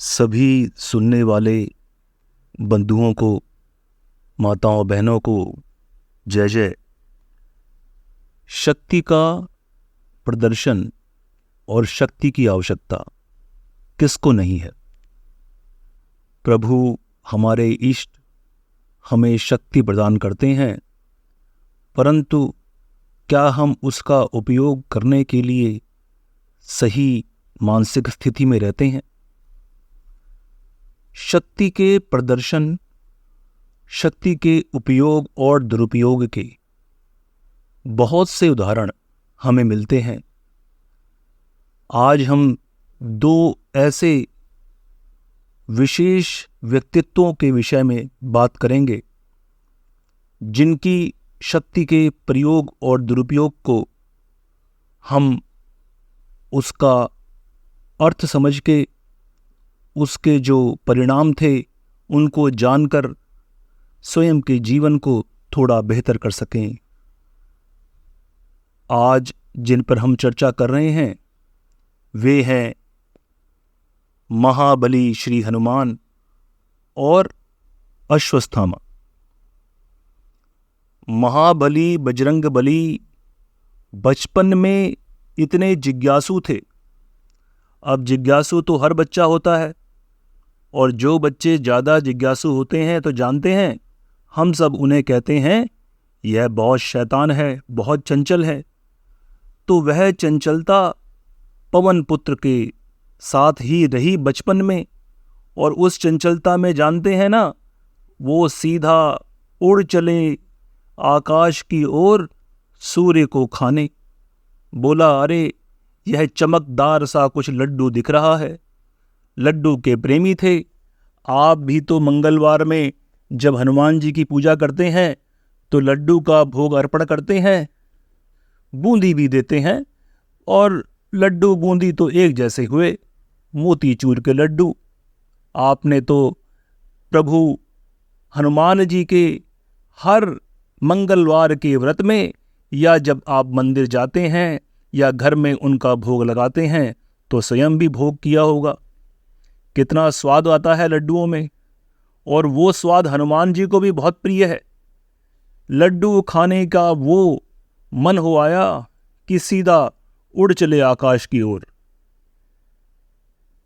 सभी सुनने वाले बंधुओं को, माताओं बहनों को जय जय। शक्ति का प्रदर्शन और शक्ति की आवश्यकता किसको नहीं है। प्रभु हमारे इष्ट हमें शक्ति प्रदान करते हैं, परंतु क्या हम उसका उपयोग करने के लिए सही मानसिक स्थिति में रहते हैं। शक्ति के प्रदर्शन, शक्ति के उपयोग और दुरुपयोग के बहुत से उदाहरण हमें मिलते हैं। आज हम दो ऐसे विशेष व्यक्तित्वों के विषय में बात करेंगे जिनकी शक्ति के प्रयोग और दुरुपयोग को हम उसका अर्थ समझ के, उसके जो परिणाम थे उनको जानकर स्वयं के जीवन को थोड़ा बेहतर कर सकें। आज जिन पर हम चर्चा कर रहे हैं वे हैं महाबली श्री हनुमान और अश्वत्थामा। महाबली बजरंगबली बचपन में इतने जिज्ञासु थे। अब जिज्ञासु तो हर बच्चा होता है, और जो बच्चे ज़्यादा जिज्ञासु होते हैं तो जानते हैं, हम सब उन्हें कहते हैं यह बहुत शैतान है, बहुत चंचल है। तो वह चंचलता पवन पुत्र के साथ ही रही बचपन में, और उस चंचलता में जानते हैं ना, वो सीधा उड़ चले आकाश की ओर सूर्य को खाने। बोला, अरे यह चमकदार सा कुछ लड्डू दिख रहा है। लड्डू के प्रेमी थे। आप भी तो मंगलवार में जब हनुमान जी की पूजा करते हैं तो लड्डू का भोग अर्पण करते हैं, बूंदी भी देते हैं, और लड्डू बूंदी तो एक जैसे हुए, मोतीचूर के लड्डू। आपने तो प्रभु हनुमान जी के हर मंगलवार के व्रत में, या जब आप मंदिर जाते हैं या घर में उनका भोग लगाते हैं तो स्वयं भी भोग किया होगा। कितना स्वाद आता है लड्डुओं में, और वो स्वाद हनुमान जी को भी बहुत प्रिय है। लड्डू खाने का वो मन हो आया कि सीधा उड़ चले आकाश की ओर।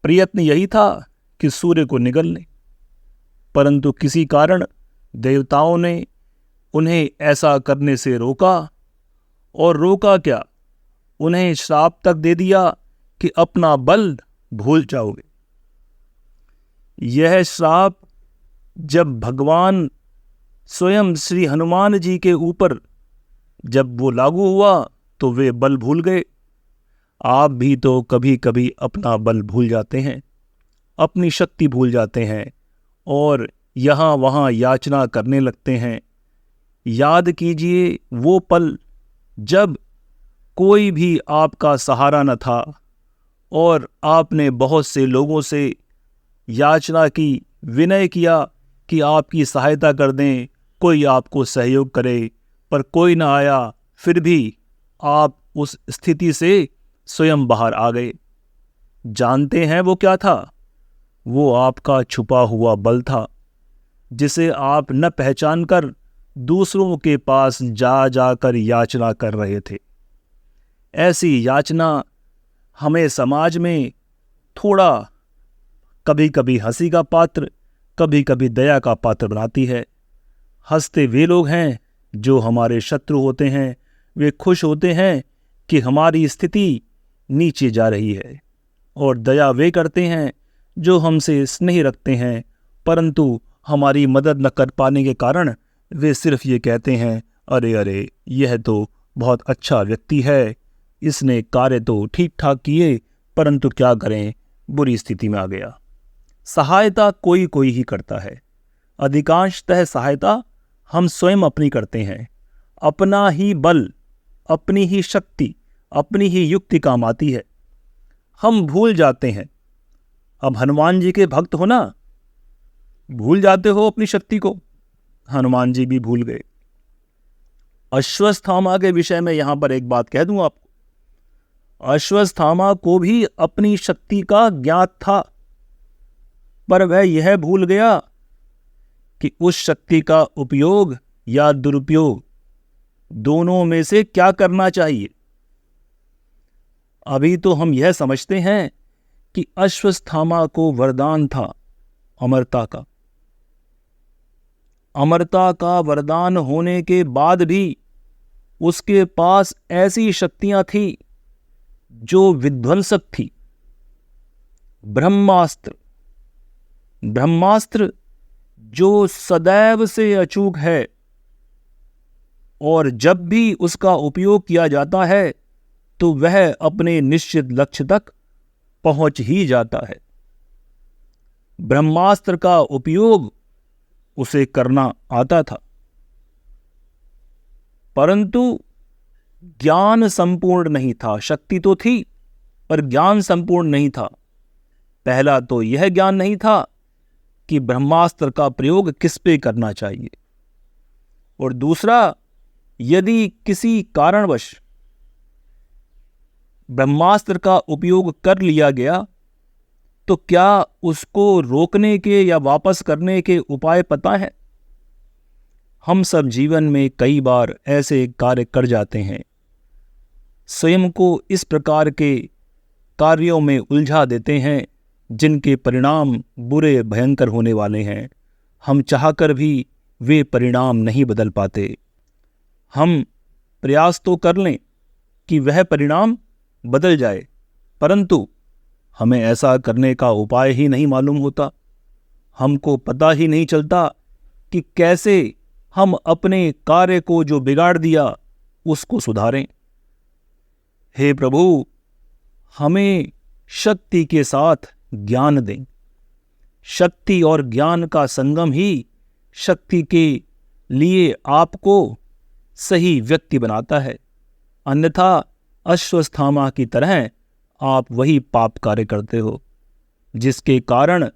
प्रयत्न यही था कि सूर्य को निगल लें, परंतु किसी कारण देवताओं ने उन्हें ऐसा करने से रोका। और रोका क्या, उन्हें श्राप तक दे दिया कि अपना बल भूल जाओगे। यह श्राप जब भगवान स्वयं श्री हनुमान जी के ऊपर जब वो लागू हुआ तो वे बल भूल गए। आप भी तो कभी कभी अपना बल भूल जाते हैं, अपनी शक्ति भूल जाते हैं, और यहाँ वहाँ याचना करने लगते हैं। याद कीजिए वो पल जब कोई भी आपका सहारा न था, और आपने बहुत से लोगों से याचना की, विनय किया कि आपकी सहायता कर दें, कोई आपको सहयोग करे, पर कोई ना आया। फिर भी आप उस स्थिति से स्वयं बाहर आ गए। जानते हैं वो क्या था? वो आपका छुपा हुआ बल था, जिसे आप न पहचान कर दूसरों के पास जा जाकर याचना कर रहे थे। ऐसी याचना हमें समाज में थोड़ा कभी कभी हंसी का पात्र, कभी कभी दया का पात्र बनाती है। हंसते वे लोग हैं जो हमारे शत्रु होते हैं। वे खुश होते हैं कि हमारी स्थिति नीचे जा रही है, और दया वे करते हैं जो हमसे स्नेह रखते हैं, परंतु हमारी मदद न कर पाने के कारण वे सिर्फ ये कहते हैं, अरे अरे यह तो बहुत अच्छा व्यक्ति है, इसने कार्य तो ठीक ठाक किए, परंतु क्या करें, बुरी स्थिति में आ गया। सहायता कोई कोई ही करता है। अधिकांशतः सहायता हम स्वयं अपनी करते हैं। अपना ही बल, अपनी ही शक्ति, अपनी ही युक्ति काम आती है। हम भूल जाते हैं। अब हनुमान जी के भक्त हो ना, भूल जाते हो अपनी शक्ति को। हनुमान जी भी भूल गए। अश्वत्थामा के विषय में यहां पर एक बात कह दूं आपको। अश्वत्थामा को भी अपनी शक्ति का ज्ञात था। पर वह यह भूल गया कि उस शक्ति का उपयोग या दुरुपयोग दोनों में से क्या करना चाहिए। अभी तो हम यह समझते हैं कि अश्वत्थामा को वरदान था अमरता का। अमरता का वरदान होने के बाद भी उसके पास ऐसी शक्तियां थी जो विध्वंसक थी। ब्रह्मास्त्र जो सदैव से अचूक है और जब भी उसका उपयोग किया जाता है तो वह अपने निश्चित लक्ष्य तक पहुंच ही जाता है। ब्रह्मास्त्र का उपयोग उसे करना आता था, परंतु ज्ञान संपूर्ण नहीं था। शक्ति तो थी पर ज्ञान संपूर्ण नहीं था। पहला तो यह ज्ञान नहीं था कि ब्रह्मास्त्र का प्रयोग किस पे करना चाहिए, और दूसरा, यदि किसी कारणवश ब्रह्मास्त्र का उपयोग कर लिया गया तो क्या उसको रोकने के या वापस करने के उपाय पता है। हम सब जीवन में कई बार ऐसे कार्य कर जाते हैं, स्वयं को इस प्रकार के कार्यों में उलझा देते हैं जिनके परिणाम बुरे भयंकर होने वाले हैं। हम चाहकर भी वे परिणाम नहीं बदल पाते। हम प्रयास तो कर लें कि वह परिणाम बदल जाए, परंतु हमें ऐसा करने का उपाय ही नहीं मालूम होता। हमको पता ही नहीं चलता कि कैसे हम अपने कार्य को जो बिगाड़ दिया उसको सुधारें। हे प्रभु, हमें शक्ति के साथ ज्ञान दें। शक्ति और ज्ञान का संगम ही शक्ति के लिए आपको सही व्यक्ति बनाता है, अन्यथा अश्वत्थामा की तरह आप वही पाप कार्य करते हो, जिसके कारण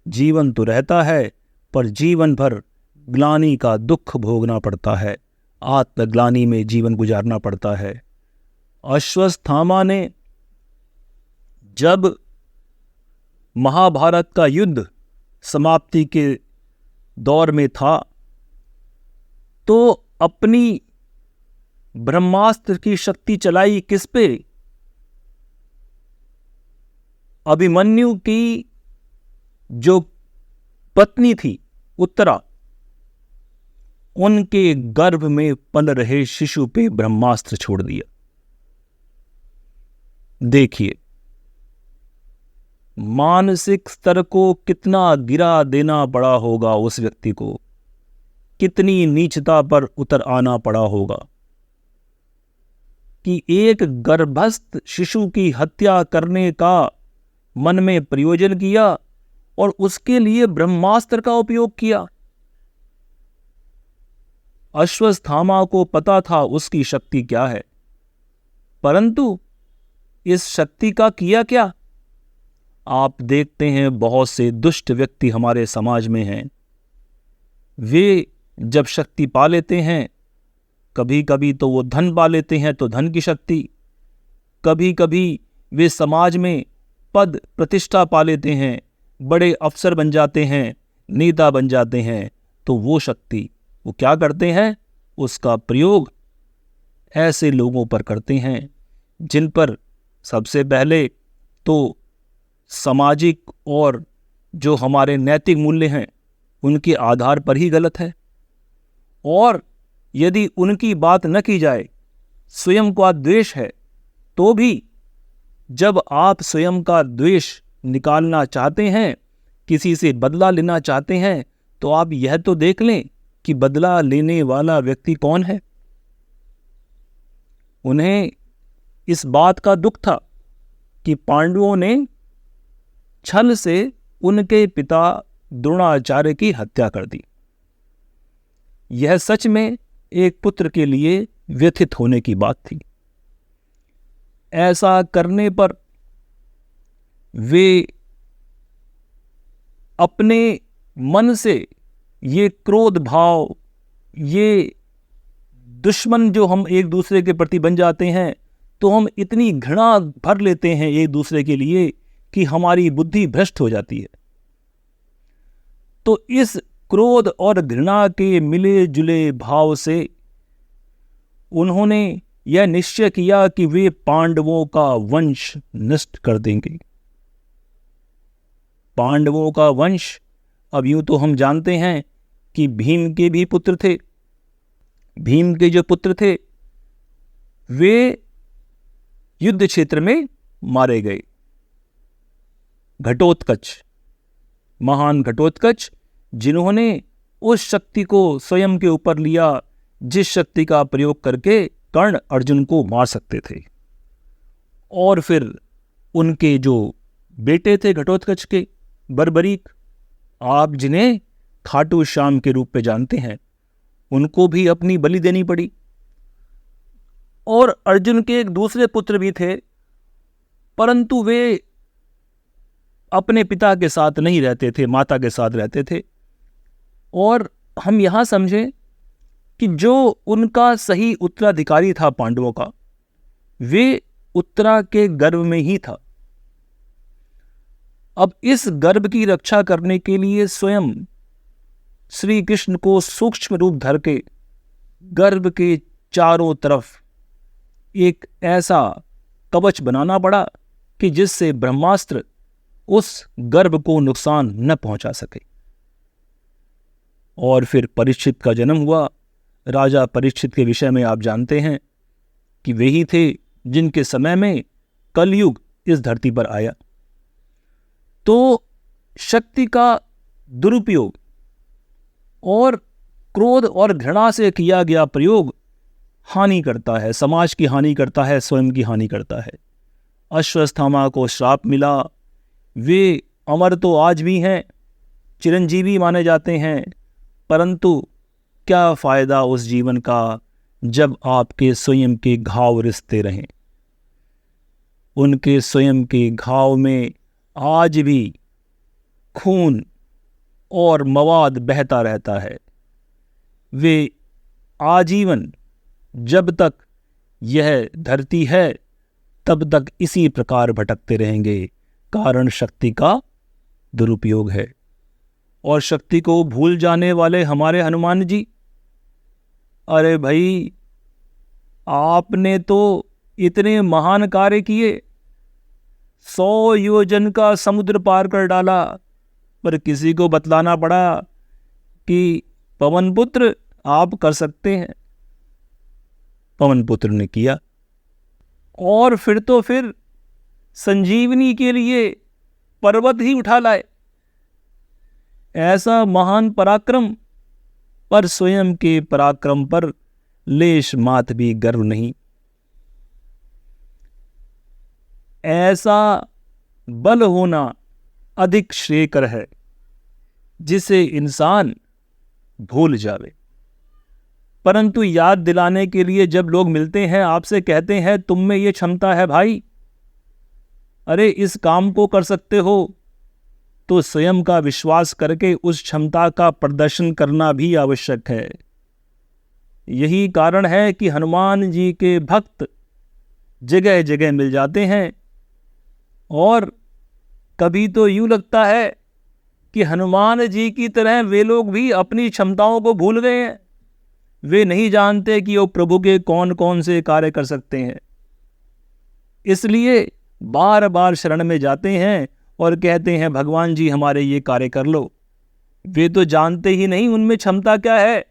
जीवन तो रहता है पर जीवन भर ग्लानि का दुख भोगना पड़ता है, आत्मग्लानि में जीवन गुजारना पड़ता है। अश्वत्थामा ने जब महाभारत का युद्ध समाप्ति के दौर में था तो अपनी ब्रह्मास्त्र की शक्ति चलाई किस पे? अभिमन्यु की जो पत्नी थी उत्तरा, उनके गर्भ में पल रहे शिशु पे ब्रह्मास्त्र छोड़ दिया। देखिए, मानसिक स्तर को कितना गिरा देना पड़ा होगा उस व्यक्ति को, कितनी नीचता पर उतर आना पड़ा होगा कि एक गर्भस्थ शिशु की हत्या करने का मन में प्रयोजन किया और उसके लिए ब्रह्मास्त्र का उपयोग किया। अश्वत्थामा को पता था उसकी शक्ति क्या है, परंतु इस शक्ति का किया क्या? आप देखते हैं बहुत से दुष्ट व्यक्ति हमारे समाज में हैं। वे जब शक्ति पा लेते हैं, कभी कभी तो वो धन पा लेते हैं तो धन की शक्ति, कभी कभी वे समाज में पद प्रतिष्ठा पा लेते हैं, बड़े अफसर बन जाते हैं, नेता बन जाते हैं, तो वो शक्ति वो क्या करते हैं, उसका प्रयोग ऐसे लोगों पर करते हैं जिन पर सबसे पहले तो सामाजिक और जो हमारे नैतिक मूल्य हैं उनके आधार पर ही गलत है, और यदि उनकी बात न की जाए, स्वयं का द्वेष है, तो भी जब आप स्वयं का द्वेष निकालना चाहते हैं, किसी से बदला लेना चाहते हैं, तो आप यह तो देख लें कि बदला लेने वाला व्यक्ति कौन है। उन्हें इस बात का दुख था कि पांडवों ने छल से उनके पिता द्रोणाचार्य की हत्या कर दी। यह सच में एक पुत्र के लिए व्यथित होने की बात थी। ऐसा करने पर वे अपने मन से ये क्रोध भाव, ये दुश्मन जो हम एक दूसरे के प्रति बन जाते हैं, तो हम इतनी घृणा भर लेते हैं एक दूसरे के लिए कि हमारी बुद्धि भ्रष्ट हो जाती है। तो इस क्रोध और घृणा के मिले जुले भाव से उन्होंने यह निश्चय किया कि वे पांडवों का वंश नष्ट कर देंगे। पांडवों का वंश, अब यूं तो हम जानते हैं कि भीम के भी पुत्र थे। भीम के जो पुत्र थे वे युद्ध क्षेत्र में मारे गए। घटोत्कच, महान घटोत्कच, जिन्होंने उस शक्ति को स्वयं के ऊपर लिया जिस शक्ति का प्रयोग करके कर्ण अर्जुन को मार सकते थे। और फिर उनके जो बेटे थे घटोत्कच के, बर्बरीक, आप जिन्हें खाटू श्याम के रूप में जानते हैं, उनको भी अपनी बलि देनी पड़ी। और अर्जुन के एक दूसरे पुत्र भी थे, परंतु वे अपने पिता के साथ नहीं रहते थे, माता के साथ रहते थे। और हम यहां समझें कि जो उनका सही उत्तराधिकारी था पांडवों का, वे उत्तरा के गर्भ में ही था। अब इस गर्भ की रक्षा करने के लिए स्वयं श्री कृष्ण को सूक्ष्म रूप धर के गर्भ के चारों तरफ एक ऐसा कवच बनाना पड़ा कि जिससे ब्रह्मास्त्र उस गर्भ को नुकसान न पहुंचा सके। और फिर परीक्षित का जन्म हुआ। राजा परीक्षित के विषय में आप जानते हैं कि वे ही थे जिनके समय में कलयुग इस धरती पर आया। तो शक्ति का दुरुपयोग और क्रोध और घृणा से किया गया प्रयोग हानि करता है, समाज की हानि करता है, स्वयं की हानि करता है। अश्वत्थामा को श्राप मिला, वे अमर तो आज भी हैं, चिरंजीवी माने जाते हैं, परंतु क्या फायदा उस जीवन का जब आपके स्वयं के घाव रिसते रहें। उनके स्वयं के घाव में आज भी खून और मवाद बहता रहता है। वे आजीवन जब तक यह धरती है तब तक इसी प्रकार भटकते रहेंगे। कारण शक्ति का दुरुपयोग है। और शक्ति को भूल जाने वाले हमारे हनुमान जी, अरे भाई, आपने तो इतने महान कार्य किए, 100 योजन का समुद्र पार कर डाला, पर किसी को बतलाना पड़ा कि पवन पुत्र आप कर सकते हैं। पवन पुत्र ने किया। और फिर संजीवनी के लिए पर्वत ही उठा लाए। ऐसा महान पराक्रम, पर स्वयं के पराक्रम पर लेश मात भी गर्व नहीं। ऐसा बल होना अधिक श्रेयकर है जिसे इंसान भूल जावे। परंतु याद दिलाने के लिए जब लोग मिलते हैं, आपसे कहते हैं तुम में ये क्षमता है भाई, अरे इस काम को कर सकते हो, तो स्वयं का विश्वास करके उस क्षमता का प्रदर्शन करना भी आवश्यक है। यही कारण है कि हनुमान जी के भक्त जगह जगह मिल जाते हैं। और कभी तो यूं लगता है कि हनुमान जी की तरह वे लोग भी अपनी क्षमताओं को भूल गए हैं। वे नहीं जानते कि वो प्रभु के कौन कौन से कार्य कर सकते हैं, इसलिए बार बार शरण में जाते हैं और कहते हैं भगवान जी हमारे ये कार्य कर लो। वे तो जानते ही नहीं उनमें क्षमता क्या है।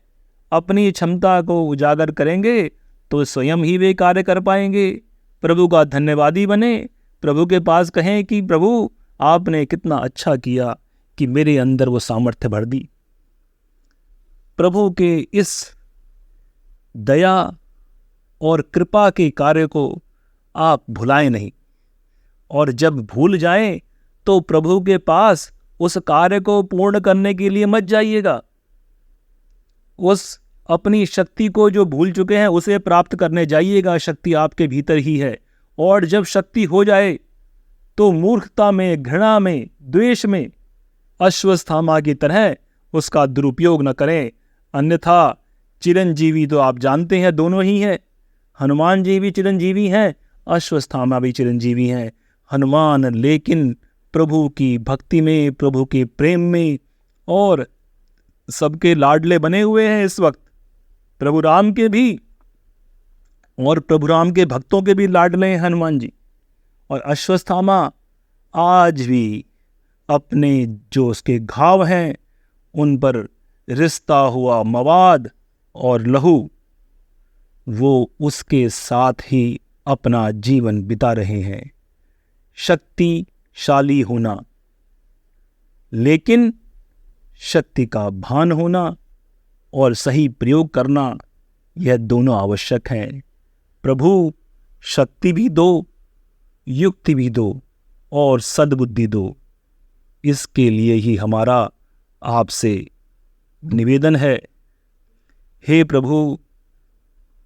अपनी क्षमता को उजागर करेंगे तो स्वयं ही वे कार्य कर पाएंगे। प्रभु का धन्यवादी बने, प्रभु के पास कहें कि प्रभु आपने कितना अच्छा किया कि मेरे अंदर वो सामर्थ्य भर दी। प्रभु के इस दया और कृपा के कार्य को आप भुलाएं नहीं, और जब भूल जाएं तो प्रभु के पास उस कार्य को पूर्ण करने के लिए मत जाइएगा। उस अपनी शक्ति को जो भूल चुके हैं उसे प्राप्त करने जाइएगा। शक्ति आपके भीतर ही है। और जब शक्ति हो जाए तो मूर्खता में, घृणा में, द्वेष में अश्वत्थामा की तरह उसका दुरुपयोग न करें। अन्यथा चिरंजीवी तो आप जानते हैं दोनों ही हैं। हनुमान जी भी चिरंजीवी हैं, अश्वत्थामा भी चिरंजीवी हैं। हनुमान लेकिन प्रभु की भक्ति में, प्रभु के प्रेम में और सबके लाडले बने हुए हैं इस वक्त, प्रभु राम के भी और प्रभु राम के भक्तों के भी लाडले हैं हनुमान जी। और अश्वत्थामा आज भी अपने जो उसके घाव हैं उन पर रिश्ता हुआ मवाद और लहू, वो उसके साथ ही अपना जीवन बिता रहे हैं। शक्तिशाली होना, लेकिन शक्ति का भान होना और सही प्रयोग करना, यह दोनों आवश्यक हैं। प्रभु शक्ति भी दो, युक्ति भी दो और सद्बुद्धि दो। इसके लिए ही हमारा आपसे निवेदन है। हे प्रभु,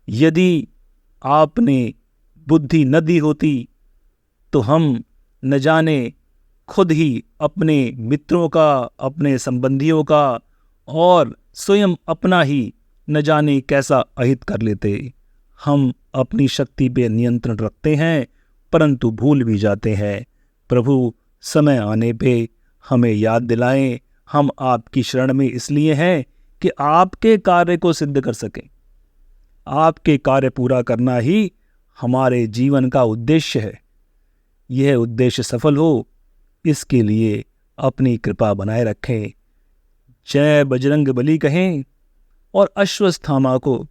यदि आपने बुद्धि न दी होती तो हम न जाने खुद ही अपने मित्रों का, अपने संबंधियों का और स्वयं अपना ही न जाने कैसा अहित कर लेते। हम अपनी शक्ति पे नियंत्रण रखते हैं परंतु भूल भी जाते हैं। प्रभु समय आने पे हमें याद दिलाएं। हम आपकी शरण में इसलिए हैं कि आपके कार्य को सिद्ध कर सकें। आपके कार्य पूरा करना ही हमारे जीवन का उद्देश्य है। यह उद्देश्य सफल हो, इसके लिए अपनी कृपा बनाए रखें। जय बजरंग बली कहें और अश्वत्थामा को,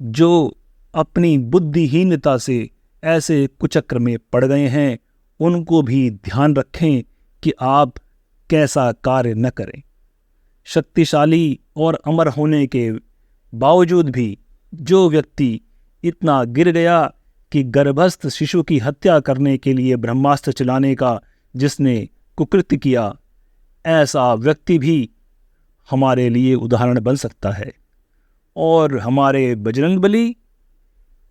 जो अपनी बुद्धिहीनता से ऐसे कुचक्र में पड़ गए हैं, उनको भी ध्यान रखें कि आप कैसा कार्य न करें। शक्तिशाली और अमर होने के बावजूद भी जो व्यक्ति इतना गिर गया कि गर्भस्थ शिशु की हत्या करने के लिए ब्रह्मास्त्र चलाने का जिसने कुकृत्य किया, ऐसा व्यक्ति भी हमारे लिए उदाहरण बन सकता है। और हमारे बजरंगबली,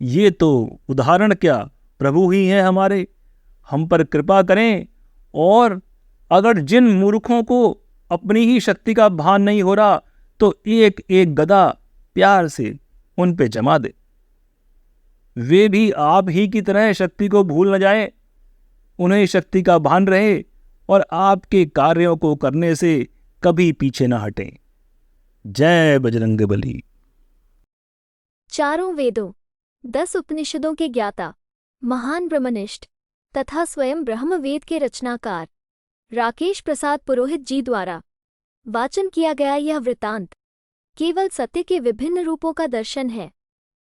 ये तो उदाहरण क्या, प्रभु ही हैं हमारे। हम पर कृपा करें और अगर जिन मूर्खों को अपनी ही शक्ति का भान नहीं हो रहा तो एक एक गदा प्यार से उन पे जमा दे। वे भी आप ही की तरह शक्ति को भूल न जाए, उन्हें शक्ति का भान रहे और आपके कार्यों को करने से कभी पीछे न हटें। जय बजरंगबली। चारों वेदों, 10 उपनिषदों के ज्ञाता, महान ब्रह्मनिष्ठ तथा स्वयं ब्रह्मवेद के रचनाकार राकेश प्रसाद पुरोहित जी द्वारा वाचन किया गया यह वृतांत केवल सत्य के विभिन्न रूपों का दर्शन है।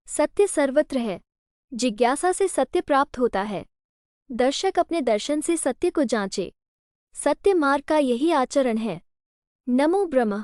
सत्य सर्वत्र है, जिज्ञासा से सत्य प्राप्त होता है। दर्शक अपने दर्शन से सत्य को जांचे। सत्य मार्ग का यही आचरण है। नमो ब्रह्म।